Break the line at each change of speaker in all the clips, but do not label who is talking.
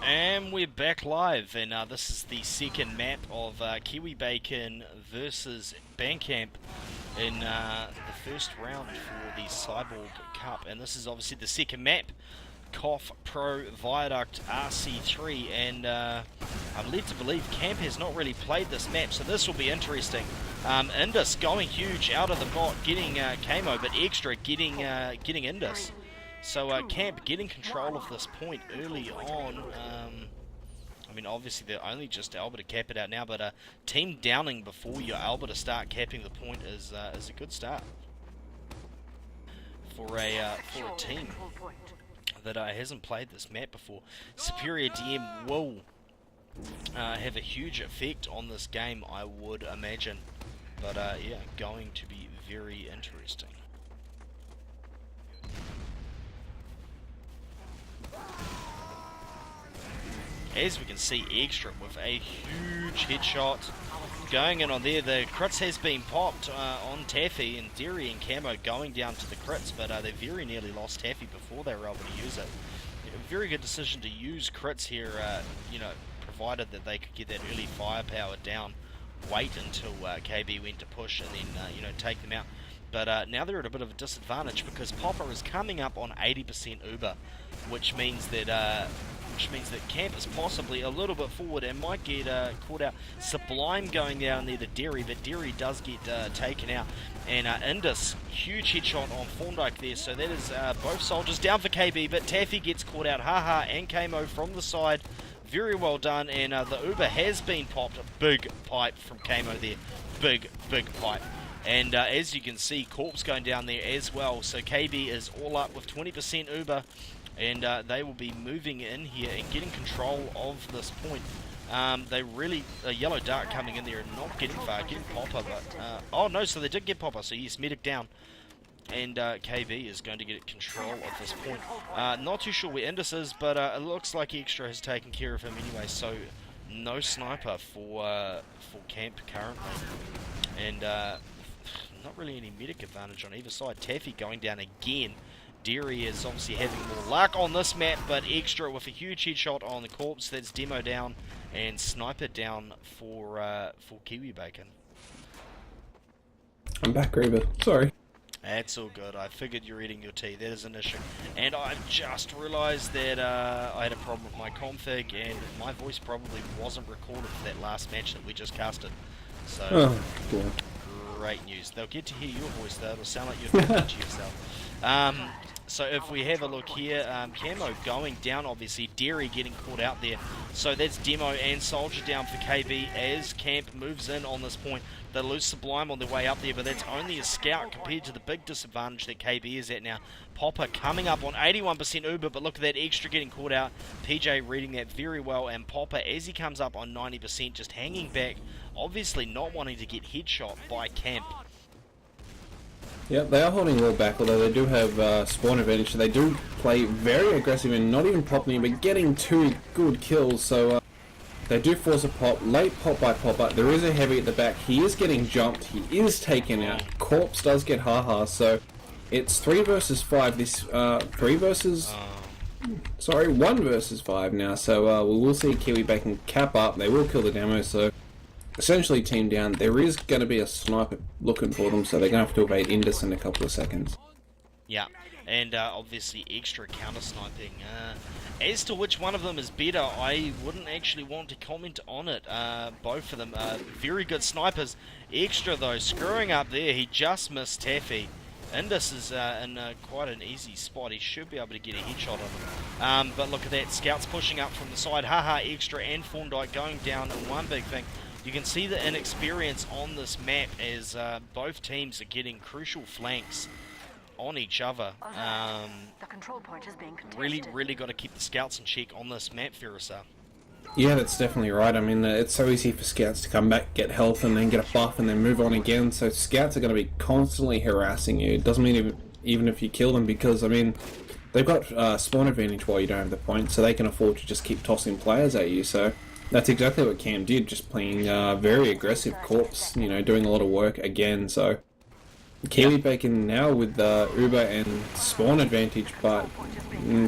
And we're back live, and this is the second map of Kiwibacon versus Bandcamp in the first round for the Cyborg Cup. And this is obviously the second map, KOF Pro Viaduct RC3, and I'm led to believe Camp has not really played this map, so this will be interesting. Indus going huge out of the bot, getting Kamo, but Extra getting Indus. So Camp getting control of this point early on. I mean, obviously they're only just able to cap it out now, but team downing before you're able to start capping the point is a good start for a team that hasn't played this map before. Superior DM will have a huge effect on this game, I would imagine. But yeah, going to be very interesting. As we can see, Extra with a huge headshot going in on there. The crits has been popped on Taffy, and Derry and Kamo going down to the crits, but they very nearly lost Taffy before they were able to use it. A very good decision to use crits here, you know, provided that they could get that early firepower down, wait until KB went to push, and then, you know, take them out. But now they're at a bit of a disadvantage because Popper is coming up on 80% Uber, which means that Camp is possibly a little bit forward and might get caught out. suBlime going down there to Derry, but Derry does get taken out. And Indus, huge headshot on Thorndyke there, so that is both soldiers down for KB, but Taffy gets caught out. Haha and Kamo from the side. Very well done, and the Uber has been popped. A big pipe from Kamo there. Big pipe. And as you can see, korpz going down there as well. So KB is all up with 20% Uber. And they will be moving in here and getting control of this point. They really, Yellow Dark coming in there and not getting far, getting Popper, but, oh no, so they did get Popper, so yes, medic down. And KB is going to get control of this point. Not too sure where Indus is, but it looks like Extra has taken care of him anyway, so no sniper for Camp currently. And not really any medic advantage on either side. Taffy going down again. Derry is obviously having more luck on this map, but Extra with a huge headshot on the korpz. That's demo down and sniper down for Kiwibacon.
I'm back, Griever. Sorry.
That's all good. I figured you're eating your tea. That is an issue. And I've just realised that I had a problem with my config, and my voice probably wasn't recorded for that last match that we just casted. So, great news. They'll get to hear your voice though. It'll sound like you're talking to yourself. So if we have a look here, Kamo going down, obviously, Derry getting caught out there. So that's Demo and Soldier down for KB as Camp moves in on this point. They lose suBlime on their way up there, but that's only a scout compared to the big disadvantage that KB is at now. Popper coming up on 81% Uber, but look at that, Extra getting caught out. PJ reading that very well, and Popper, as he comes up on 90%, just hanging back, obviously not wanting to get headshot by Camp.
Yeah, they are holding well back, although they do have spawn advantage, so they do play very aggressive and not even popping, but getting two good kills, so they do force a pop, late pop by Popper. There is a heavy at the back, he is getting jumped, he is taken out, korpz does get haha, so it's 3 versus 5, this 1 versus 5 now, so we will see Kiwibacon cap up, they will kill the demo, so essentially team down. There is going to be a sniper looking for them, so they're going to have to evade Indus in a couple of seconds.
Yeah, and obviously Extra counter-sniping. As to which one of them is better, I wouldn't actually want to comment on it. Both of them are very good snipers. Extra, though, screwing up there. He just missed Taffy. Indus is in quite an easy spot. He should be able to get a headshot on him. But look at that. Scouts pushing up from the side. Haha, Extra and Thorndyke going down in one big thing. You can see the inexperience on this map as both teams are getting crucial flanks on each other.
The control point is being contested.
Really got to keep the scouts in check on this map, Ferrisar.
Yeah, that's definitely right. I mean, it's so easy for scouts to come back, get health, and then get a buff, and then move on again. So scouts are going to be constantly harassing you. It doesn't mean even if you kill them, because, I mean, they've got spawn advantage while you don't have the point, so they can afford to just keep tossing players at you. So that's exactly what Cam did, just playing very aggressive korpz, you know, doing a lot of work again. So Kiwibacon now with Uber and spawn advantage, but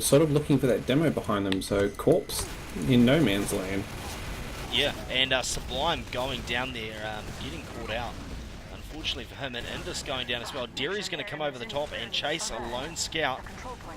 sort of looking for that demo behind them, so korpz in no man's land.
Yeah, and suBlime going down there, getting caught out. Unfortunately for him, and Indus going down as well. Derry's going to come over the top and chase a lone scout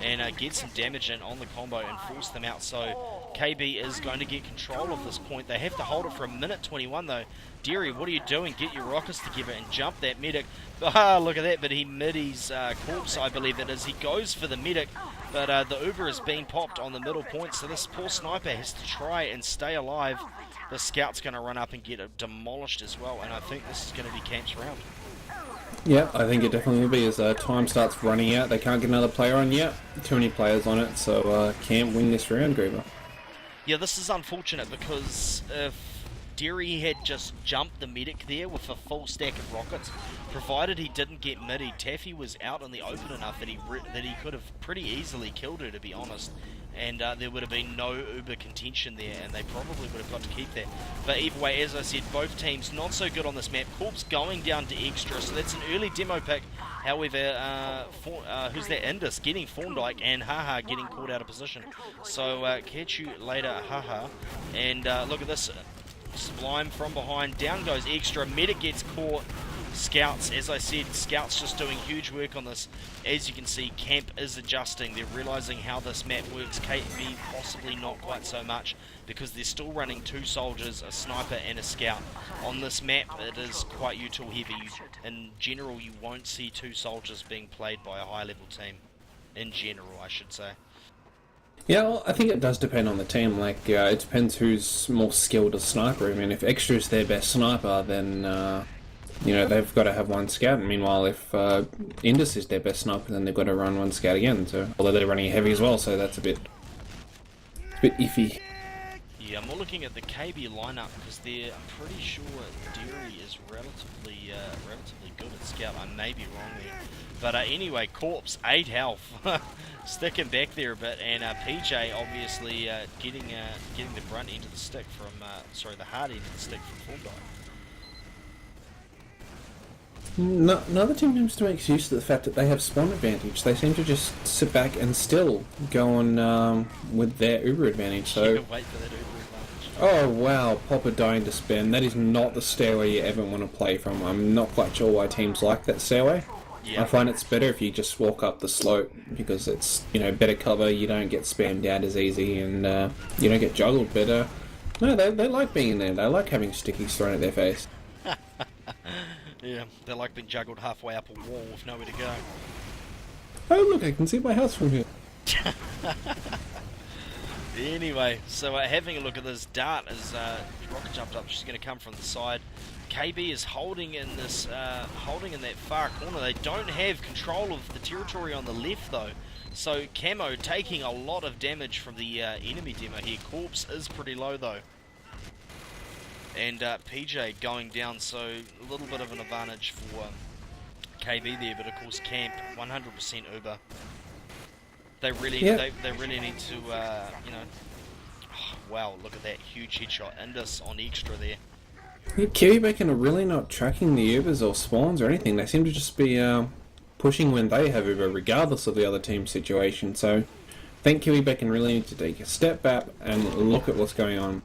and get some damage in on the combo and force them out. So KB is going to get control of this point. They have to hold it for a minute 21 though. Derry, what are you doing? Get your rockets together and jump that medic. Ah, look at that, but he middies korpz, I believe it is. He goes for the medic, but the Uber has been popped on the middle point, so this poor sniper has to try and stay alive. The scout's going to run up and get demolished as well, and I think this is going to be Camp's round.
Yeah, I think it definitely will be as time starts running out. They can't get another player on yet. Too many players on it, so Camp win this round, Griever.
Yeah, this is unfortunate because if Derry had just jumped the medic there with a full stack of rockets, provided he didn't get midi, Taffy was out in the open enough that he could have pretty easily killed her, to be honest. And there would have been no Uber contention there, and they probably would have got to keep that. But either way, as I said, both teams not so good on this map. korpz going down to Extra, so that's an early demo pick. However, who's that? Indus getting Thorndyke, and Haha getting caught out of position. So catch you later, Haha. And look at this, suBlime from behind, down goes Extra, medic gets caught. Scouts, as I said, Scouts just doing huge work on this. As you can see, Camp is adjusting. They're realising how this map works. KB possibly not quite so much, because they're still running 2 soldiers, a sniper and a scout. On this map, it is quite util heavy. In general, you won't see 2 soldiers being played by a high level team. In general, I should say.
Yeah, well, I think it does depend on the team. Like, it depends who's more skilled as sniper. I mean, if Extra is their best sniper, then you know, they've got to have 1 scout. Meanwhile, if Indus is their best sniper, then they've got to run 1 scout again. So, although they're running heavy as well, so that's a bit iffy.
Yeah, I'm more looking at the KB lineup because I'm pretty sure Derry is relatively good at scout. I may be wrong there, but anyway, korpz 8 health, sticking back there a bit, and PJ obviously getting the brunt end of the stick from the hard end of the stick from Thorndyke.
No, another team seems to make use of the fact that they have spawn advantage. They seem to just sit back and still go on with their Uber advantage. So,
wait for that Uber advantage.
Oh wow, Popper dying to spam. That is not the stairway you ever want to play from. I'm not quite sure why teams like that stairway.
Yeah.
I find it's better if you just walk up the slope, because it's, you know, better cover, you don't get spammed out as easy, and you don't get juggled better. No, they like being in there. They like having stickies thrown at their face.
Yeah, they like being juggled halfway up a wall with nowhere to go.
Oh look, I can see my house from here.
Anyway, so having a look at this, Dart is rocket jumped up. She's going to come from the side. KB is holding in this, holding in that far corner. They don't have control of the territory on the left though. So Kamo taking a lot of damage from the enemy demo here. korpz is pretty low though. And PJ going down, so a little bit of an advantage for KB there, but of course Camp 100% Uber. They really, they really need to, you know. Oh, wow, look at that huge headshot. Indus on Extra there.
Yeah, Kiwibacon are really not tracking the Ubers or spawns or anything. They seem to just be pushing when they have Uber, regardless of the other team's situation. So I think Kiwibacon really need to take a step back and look at what's going on.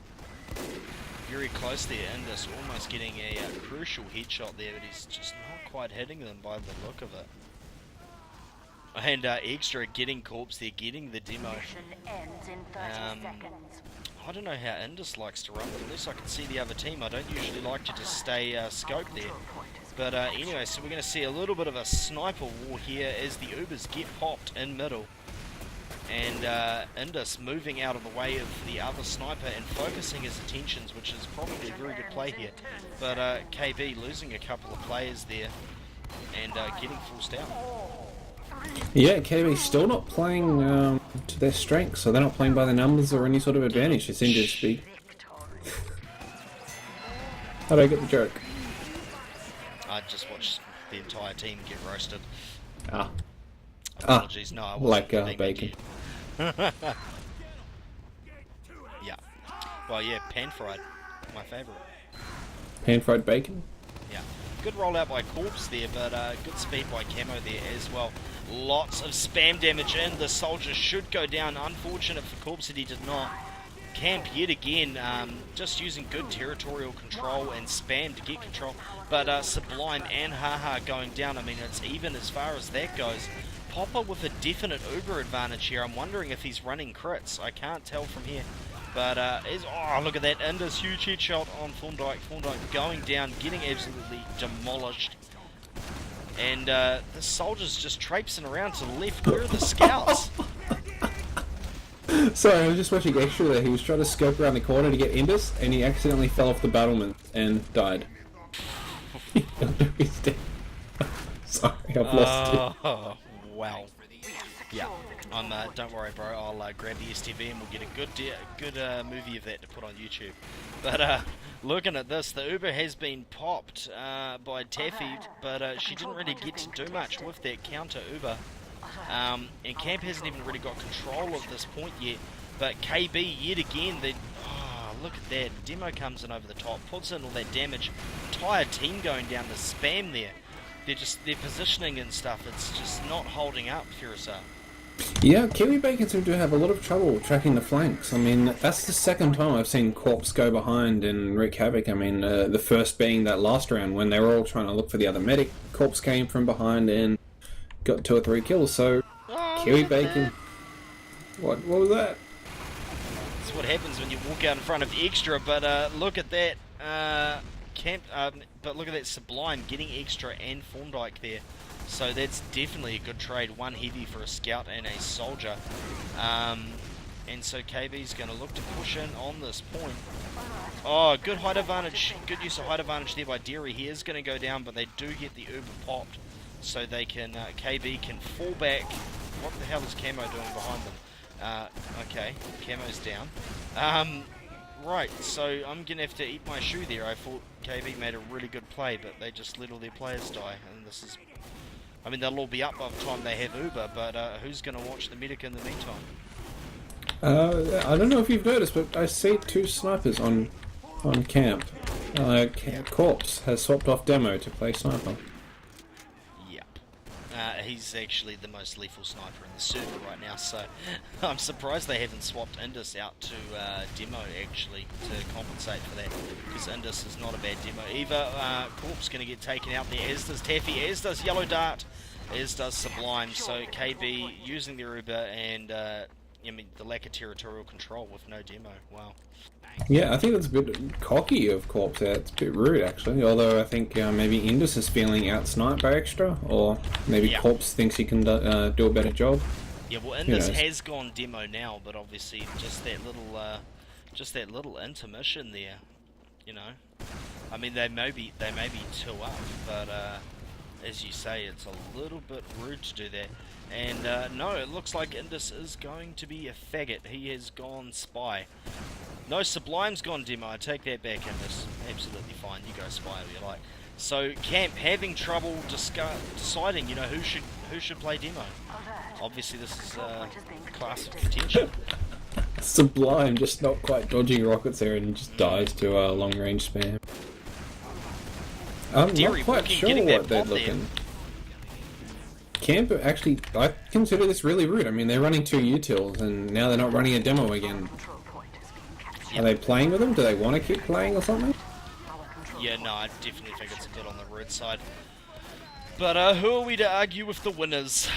Very close there, Indus almost getting a crucial headshot there, but he's just not quite hitting them by the look of it. And Extra getting korpz there, getting the demo. I don't know how Indus likes to run, but unless I can see the other team, I don't usually like to just stay scoped there. But anyway, so we're going to see a little bit of a sniper war here as the Ubers get popped in middle. And Indus moving out of the way of the other sniper and focusing his attentions, which is probably a very good play here. But KB losing a couple of players there and getting forced out.
Yeah, KB still not playing to their strength, so they're not playing by the numbers or any sort of advantage. They seem to just be... How do I get the joke?
I just watched the entire team get roasted.
Ah.
Apologies, no, I wasn't.
Like bacon.
Yeah. Well, yeah, pan-fried. My favourite.
Pan-fried bacon?
Yeah. Good rollout by Korpz there, but good speed by Kamo there as well. Lots of spam damage in. The soldier should go down. Unfortunate for Korpz that he did not. Camp yet again, just using good territorial control and spam to get control. But suBlime and Haha going down. I mean, it's even as far as that goes. Popper with a definite Uber advantage here. I'm wondering if he's running crits. I can't tell from here. But, oh, look at that. Indus, huge headshot on Thorndyke. Thorndyke going down, getting absolutely demolished. And the soldier's just traipsing around to the left. Where are the scouts?
Sorry, I was just watching Extra there. He was trying to scope around the corner to get Indus, and he accidentally fell off the battlement and died. He's dead. Sorry, I've lost it.
Oh, wow. Yeah, don't worry, bro. I'll grab the STV and we'll get a good movie of that to put on YouTube. But looking at this, the Uber has been popped by Taffy, but she didn't really get to do much with that counter Uber. And Camp hasn't even really got control of this point yet. But KB, yet again, look at that. Demo comes in over the top, puts in all that damage. Entire team going down to spam there. Their positioning and stuff, it's just not holding up, Furisa.
Yeah, Kiwibacon seem to have a lot of trouble tracking the flanks. I mean, that's the second time I've seen Korpz go behind and wreak havoc. I mean, the first being that last round when they were all trying to look for the other medic. Korpz came from behind and got 2 or 3 kills, so Kiwibacon... What was that?
That's what happens when you walk out in front of Extra, but look at that. But look at that suBlime getting Extra and Thorndyke there. So that's definitely a good trade. 1 heavy for a scout and a soldier. And so KB's going to look to push in on this point. Oh, good height advantage. Good use of height advantage there by Derry. He is going to go down, but they do get the Uber popped. So they can, KB can fall back. What the hell is Kamo doing behind them? Okay, Kamo's down. Right, so I'm going to have to eat my shoe there. I thought KB made a really good play, but they just let all their players die. And this is... I mean, they'll all be up by the time they have Uber, but who's going to watch the medic in the meantime?
I don't know if you've noticed, but I see 2 snipers on camp. Korpz has swapped off Demo to play sniper.
He's actually the most lethal sniper in the server right now, so I'm surprised they haven't swapped Indus out to Demo, actually, to compensate for that, because Indus is not a bad demo either. Korpz going to get taken out there, as does Taffy, as does Yellow Dart, as does suBlime, so KB using their Uber and I mean, the lack of territorial control with no demo. Wow.
Yeah, I think that's a bit cocky of Korpz there. It's a bit rude, actually. Although I think maybe Indus is feeling out-sniped by Extra, or maybe Korpz thinks he can do a better job.
Yeah, well, Indus has gone demo now, but obviously just that little intermission there, you know. I mean, they may be 2 up, but as you say, it's a little bit rude to do that. And no, it looks like Indus is going to be a faggot. He has gone spy. No, suBlime's gone demo. I take that back, Indus. Absolutely fine. You go spy if you like. So Camp having trouble deciding, you know, who should play demo. Obviously, this is class of contention.
suBlime just not quite dodging rockets there and just dies to long range spam. I'm
Derry
not quite sure what they're looking. Camp, actually, I consider this really rude. I mean, they're running 2 utils, and now they're not running a demo again. Are they playing with them? Do they want to keep playing or something?
Yeah, no, I definitely think it's a bit on the rude side. But who are we to argue with the winners?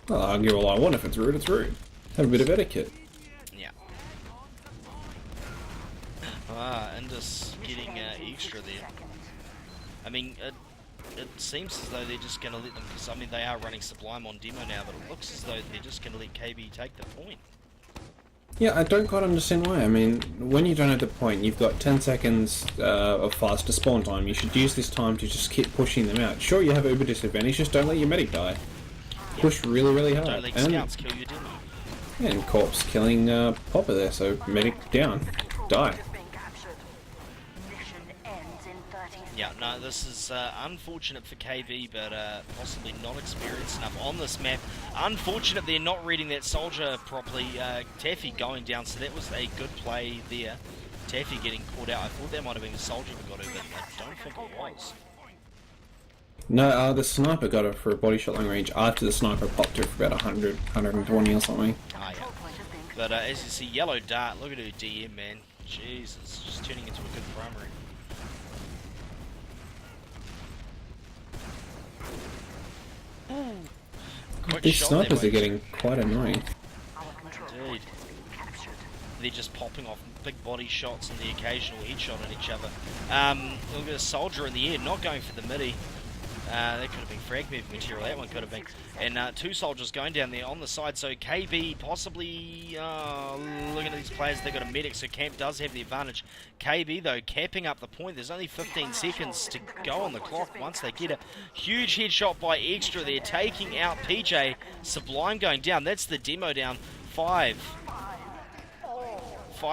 I'll argue all I want. If it's rude, it's rude. Have a bit of etiquette.
Yeah. Indus getting Extra there. I mean, it seems as though they're just going to let them, because I mean they are running suBlime on demo now, but it looks as though they're just going to let KB take the point.
Yeah, I don't quite understand why. I mean, when you don't have the point, you've got 10 seconds of faster spawn time. You should use this time to just keep pushing them out. Sure, you have Uber disadvantage, just don't let your medic die. Push really, really hard.
Don't let scouts kill your demo.
And Korpz killing Popper there, so medic down. Die.
Yeah, no, this is unfortunate for KB, but possibly not experienced enough on this map. Unfortunate they're not reading that soldier properly. Taffy going down, so that was a good play there. Taffy getting caught out. I thought that might have been the soldier that got Uber. I don't think it was.
No, the sniper got her for a body shot long range after the sniper popped her for about 100, 120 or something.
Ah, yeah. But as you see, yellow dart, look at her DM, man. Jeez, it's just turning into a good primary.
These snipers are getting quite annoying.
Indeed. They're just popping off big body shots and the occasional headshot at each other. Look at a soldier in the air, not going for the midi. That could have been frag move material, that one could have been. And two soldiers going down there on the side, so KB possibly, looking at these players, they've got a medic, so Camp does have the advantage. KB though, capping up the point, there's only 15 seconds to go on the clock once they get it. Huge headshot by Extra there, taking out PJ. suBlime going down, that's the demo down. 5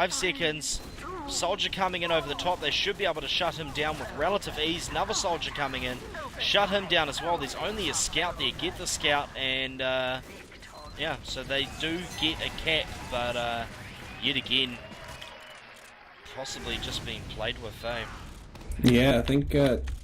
seconds. Soldier coming in over the top, they should be able to shut him down with relative ease. Another soldier coming in, shut him down as well. There's only a scout there, get the scout, and yeah, so they do get a cap, but yet again, possibly just being played with, eh?
Yeah, I think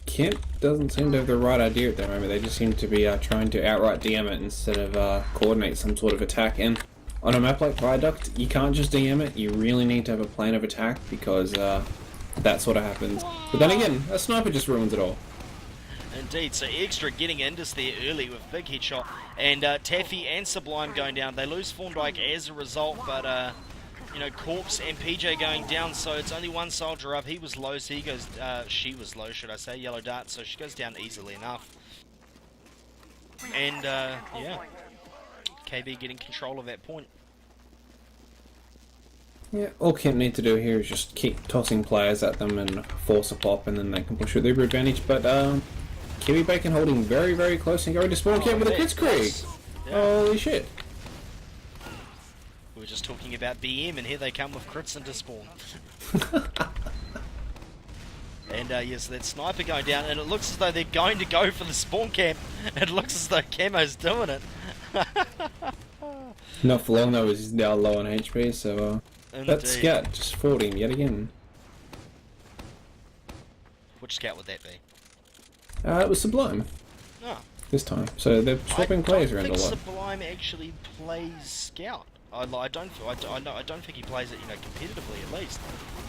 Kemp doesn't seem to have the right idea at the moment. They just seem to be trying to outright DM it instead of coordinate some sort of attack. And on a map like Viaduct, you can't just DM it, you really need to have a plan of attack because that sort of happens. But then again, a sniper just ruins it all.
Indeed, so Extra getting Indus there early with big headshot, and Taffy and suBlime going down. They lose Thorndyke as a result, but you know, korpz and PJ going down, so it's only one soldier up. He was low, so he goes, she was low, should I say, yellow dart, so she goes down easily enough. And yeah, KB getting control of that point.
Yeah, all Kemp need to do here is just keep tossing players at them and force a pop, and then they can push with Uber advantage. But Kiwibacon holding very, very close and going to spawn Kemp with a Kritzkrieg. Yeah. Holy shit!
We were just talking about BM, and here they come with crits into spawn. And yes, that sniper going down, and it looks as though they're going to go for the spawn camp. It looks as though Kamo's doing it.
Not for long though, he's now low on HP, so that scout just fought him yet again.
Which scout would that be?
It was suBlime.
Oh.
This time. So they're swapping players around a lot.
I don't think suBlime actually plays scout. I don't think he plays it, you know, competitively at least.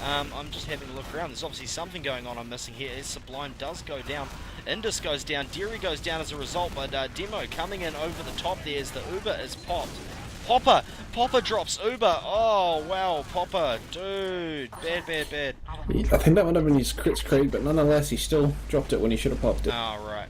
I'm just having a look around. There's obviously something going on I'm missing here. As suBlime does go down, Indus goes down, Derry goes down as a result, but Demo coming in over the top there as the Uber is popped. Popper drops Uber. Oh wow, Popper, dude, bad.
I think that would have been his Kritzkrieg, but nonetheless, he still dropped it when he should have popped it.
Oh right.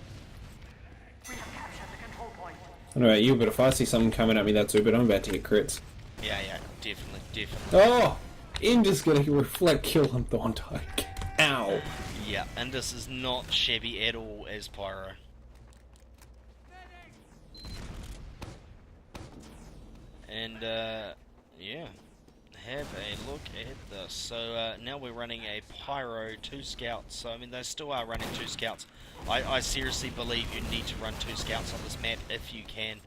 Anyway, you, but if I see something coming at me that's Uber, I'm about to get crits.
Yeah, definitely.
Oh! Indus getting a reflect kill on Thorndyke. Ow!
Yeah, Indus is not shabby at all as Pyro. And, yeah. Have a look at this. So, now we're running a Pyro, 2 scouts. So, I mean, they still are running 2 scouts. I seriously believe you need to run 2 scouts on this map if you can.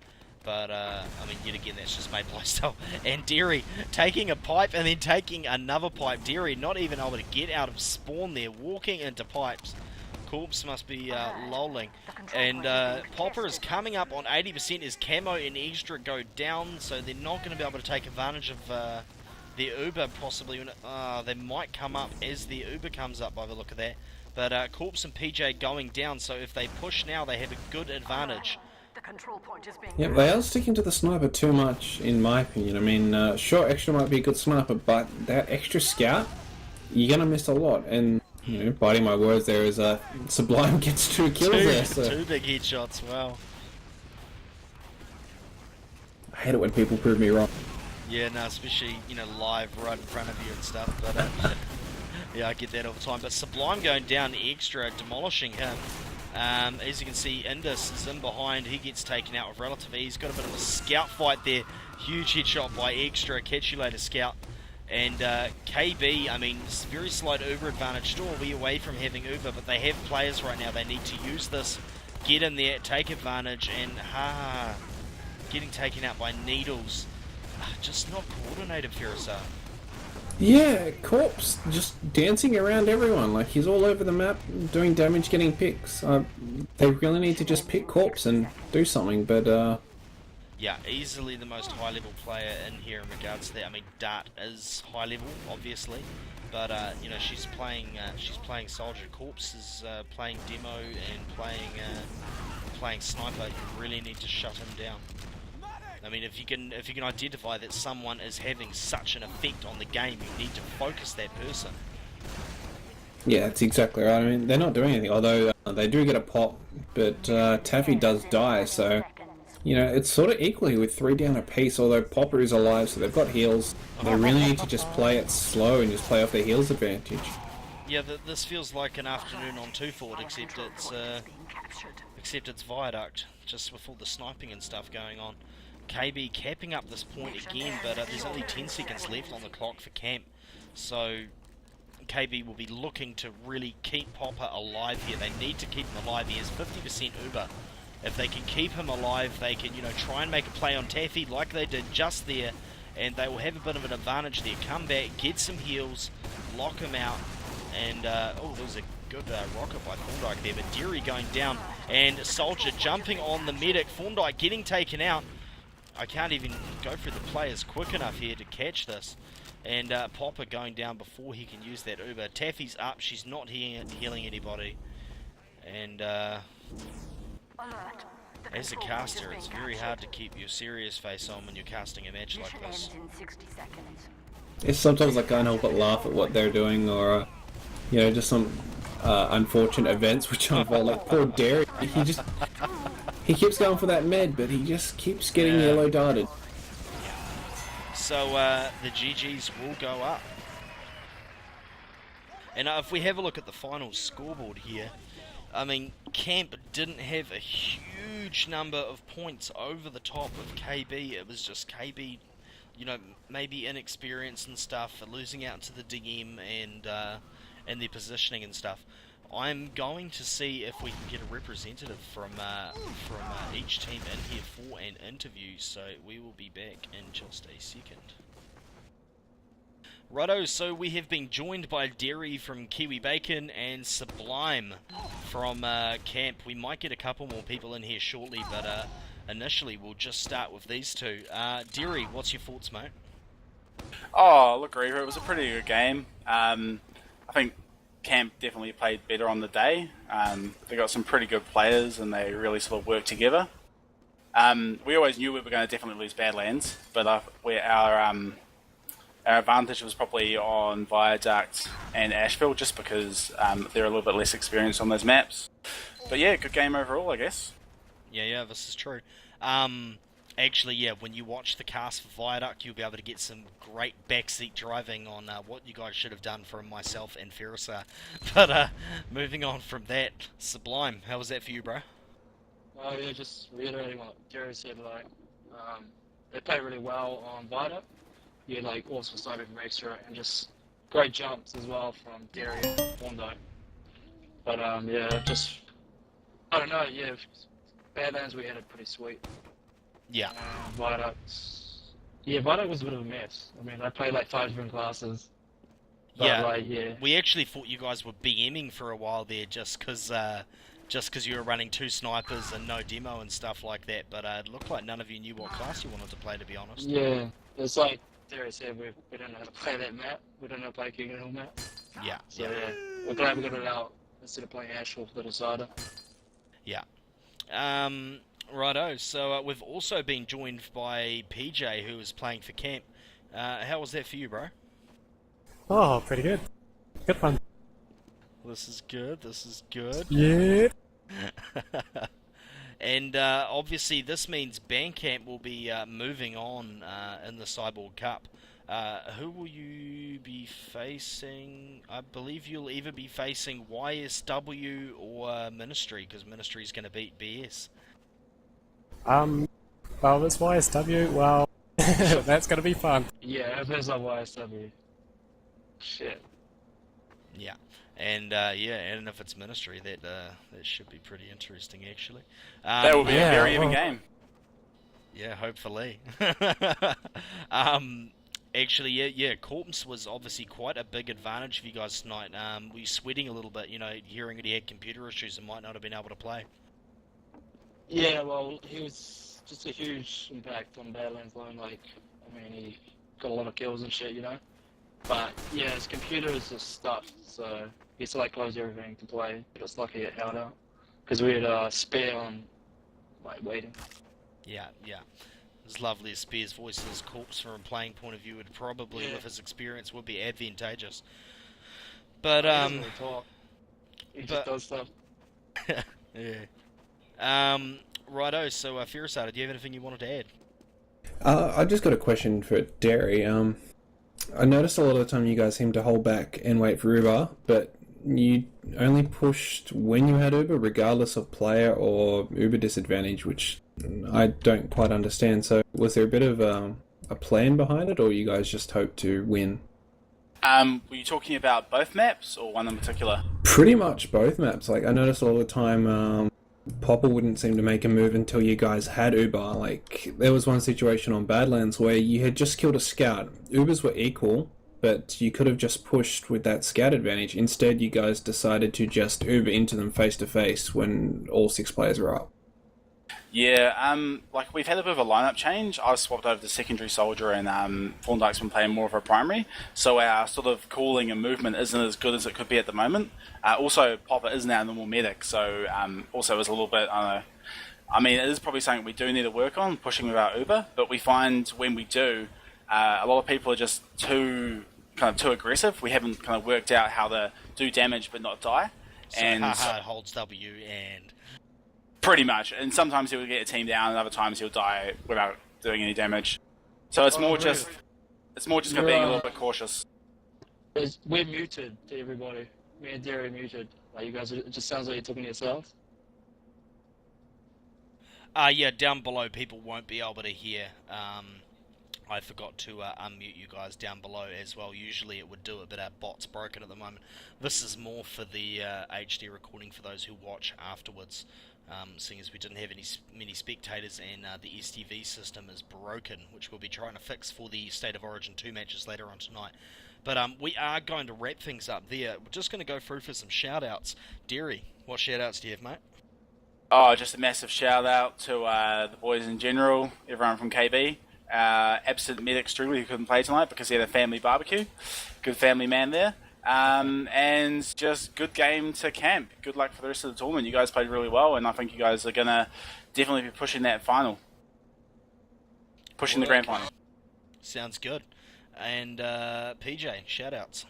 But, I mean, yet again, that's just made lifestyle. And Derry taking a pipe and then taking another pipe. Derry not even able to get out of spawn there, walking into pipes. korpz must be lolling. And Popper is coming up on 80% as Kamo and Extra go down, so they're not going to be able to take advantage of their Uber possibly. They might come up as the Uber comes up by the look of that. But korpz and PJ going down, so if they push now, they have a good advantage.
Yeah, they are sticking to the sniper too much, in my opinion. I mean, sure, Extra might be a good sniper, but that extra scout, you're gonna miss a lot. And you know, biting my words, there is suBlime gets 2 kills there. So.
2 big headshots. Wow.
I hate it when people prove me wrong.
Yeah, no, especially live right in front of you and stuff. But yeah, I get that all the time. But suBlime going down, Extra demolishing him. As you can see, Indus is in behind. He gets taken out with relative ease. Got a bit of a scout fight there. Huge headshot by Extra. Catch you later, scout. And KB, I mean, very slight Uber advantage. Still a wee away from having Uber, but they have players right now. They need to use this. Get in there, take advantage, and getting taken out by Needles. Just not coordinated, Ferrisar.
Yeah, korpz just dancing around everyone. Like, he's all over the map, doing damage, getting picks. They really need to just pick korpz and do something, but,
Yeah, easily the most high-level player in here in regards to that. I mean, Dart is high-level, obviously, but you know, she's playing Soldier. Korpz is playing Demo and playing Sniper. You really need to shut him down. I mean, if you can identify that someone is having such an effect on the game, you need to focus that person.
yeah, that's exactly right. I mean, they're not doing anything, although they do get a pop, but Taffy does die, so, you know, it's sort of equally with 3 down apiece, although Popper is alive, so they've got heals. They really need to just play it slow and just play off their heals advantage.
Yeah, this feels like an afternoon on 2-Fort, except it's Viaduct, just with all the sniping and stuff going on. KB capping up this point again, but there's only 10 seconds left on the clock for camp, so KB will be looking to really keep Popper alive here. They need to keep him alive. He has 50% Uber. If they can keep him alive, they can, you know, try and make a play on Taffy like they did just there, and they will have a bit of an advantage there. Come back, get some heals, lock him out, and oh, there was a good rocket by Thorndyke there, but Derry going down, and Soldier jumping on the medic. Thorndyke getting taken out. I can't even go through the players quick enough here to catch this. And Popper going down before he can use that Uber. Taffy's up, she's not healing anybody. And as a caster, it's very hard to keep your serious face on when you're casting a match like this.
It's sometimes I can't help but laugh at what they're doing, or, you know, just some unfortunate events which unfold. Like, poor Derry, he keeps going for that med, but he just keeps getting yellow darted.
So the GGs will go up. And if we have a look at the final scoreboard here, I mean, Camp didn't have a huge number of points over the top of KB. It was just KB, you know, maybe inexperienced and stuff, losing out to the DM and their positioning and stuff. I'm going to see if we can get a representative from each team in here for an interview, so we will be back in just a second. Righto, so we have been joined by Derry from Kiwibacon and suBlime from Camp. We might get a couple more people in here shortly, but initially we'll just start with these two. Derry, what's your thoughts, mate?
Oh, look, Griever, it was a pretty good game. I think Camp definitely played better on the day. They got some pretty good players and they really sort of worked together. We always knew we were going to definitely lose Badlands, but our advantage was probably on Viaduct and Asheville, just because they're a little bit less experienced on those maps. But yeah, good game overall, I guess.
Yeah, this is true. Actually, yeah, when you watch the cast for Viaduct, you'll be able to get some great backseat driving on what you guys should have done for myself and Ferrisar. But moving on from that, suBlime, how was that for you, bro?
Oh yeah, just reiterating what Jerry said, like, they played really well on Viaduct. You had, like, awesome sniping from Extra, and just great jumps as well from Derry and Thorndyke. But yeah, just, I don't know, yeah, Badlands we had it pretty sweet.
Yeah.
Viaduct was a bit of a mess. I mean, I played like 5 different classes. But,
Yeah.
like, yeah.
We actually thought you guys were BMing for a while there, just because you were running 2 snipers and no demo and stuff like that. But it looked like none of you knew what class you wanted to play, to be honest.
Yeah, it's like Derry said, we don't know how to play that map. We don't know how to play King Hill map.
Yeah.
So yeah, we're glad we got it out instead of playing Asheville for the decider.
Yeah. Righto, so we've also been joined by PJ, who is playing for Camp. How was that for you, bro?
Oh, pretty good. Good fun.
This is good.
Yeah.
And obviously this means Bandcamp will be moving on in the Cyborg Cup. Who will you be facing? I believe you'll either be facing YSW or Ministry, because Ministry is going to beat BS.
Well, this YSW, well, that's gonna be fun.
Yeah, if there's like YSW. Shit.
Yeah. And and if it's Ministry, that should be pretty interesting, actually.
That will be a very even game.
Yeah, hopefully. Actually, yeah, korpz was obviously quite a big advantage for you guys tonight. Were you sweating a little bit, hearing that he had computer issues and might not have been able to play?
Yeah, well, he was just a huge impact on Badlands alone. He got a lot of kills and shit, But yeah, his computer is just stuffed, so he used to close everything to play. But it's lucky it held out because we had spare on waiting.
Yeah. As lovely as Spear's voice is, korpz from a playing point of view would probably, with his experience, would be advantageous. But
he doesn't really talk. He just does stuff.
Yeah. Righto. So, Firasada, do you have anything you wanted to add?
I just got a question for Derry. I noticed a lot of the time you guys seem to hold back and wait for Uber, but you only pushed when you had Uber, regardless of player or Uber disadvantage, which I don't quite understand. So was there a bit of a plan behind it, or you guys just hoped to win?
Were you talking about both maps or one in particular?
Pretty much both maps. I noticed a lot of the time Popper wouldn't seem to make a move until you guys had Uber. There was one situation on Badlands where you had just killed a scout. Ubers were equal, but you could have just pushed with that scout advantage. Instead, you guys decided to just Uber into them face to face when all 6 players were up.
Yeah, we've had a bit of a lineup change. I've swapped over to secondary soldier, and Thorndyke's been playing more of a primary, so our sort of calling and movement isn't as good as it could be at the moment. Also, Popper is now a normal medic, so also is a little bit, it is probably something we do need to work on, pushing without Uber, but we find when we do, a lot of people are just too aggressive. We haven't kind of worked out how to do damage but not die.
So holds W and...
Pretty much, and sometimes he'll get a team down, and other times he'll die without doing any damage. So it's more just being a little bit cautious.
We're muted to everybody. Me and Derry are muted. You guys, it just sounds like you're talking to yourselves.
Yeah, down below people won't be able to hear. I forgot to unmute you guys down below as well. Usually it would do it, but our bot's broken at the moment. This is more for the HD recording for those who watch afterwards. Seeing as we didn't have many spectators, and the STV system is broken, which we'll be trying to fix for the State of Origin 2 matches later on tonight. But we are going to wrap things up there. We're just going to go through for some shout-outs. Derry, what shout-outs do you have, mate?
Oh, just a massive shout-out to the boys in general, everyone from KB. Absent medic Struby, who couldn't play tonight because he had a family barbecue. Good family man there. And just good game to camp. Good luck for the rest of the tournament. You guys played really well, and I think you guys are going to definitely be pushing that final. Pushing the grand final.
Sounds good. And PJ, shout-outs.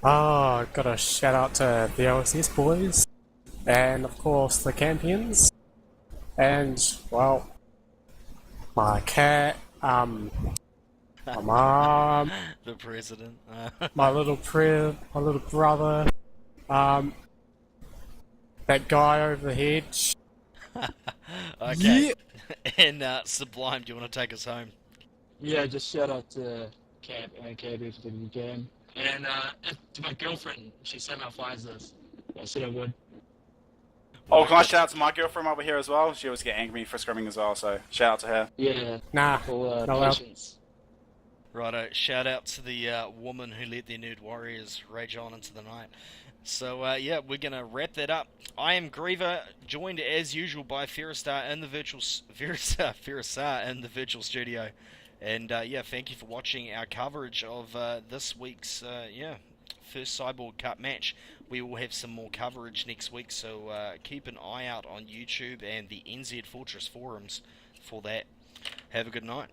Got a shout-out to the OSS boys. And, of course, the Campions. And, well, my cat, my mom,
the president,
my little brother, that guy over the hedge.
Okay.
Yeah.
And suBlime, do you want to take us home?
Yeah, just shout out to Camp and KB for the good game. And to my girlfriend, she somehow finds this. I said I would.
Oh, can I shout out to my girlfriend over here as well? She always get angry for scrimming as well, so shout out to her.
Yeah.
Nah.
For
no
patience.
Righto, shout out to the woman who let their nude warriors rage on into the night. So, yeah, we're going to wrap that up. I am Griever, joined as usual by Firastar in the virtual studio. And, yeah, thank you for watching our coverage of this week's, first Cyborg Cup match. We will have some more coverage next week, so keep an eye out on YouTube and the nzfortress forums for that. Have a good night.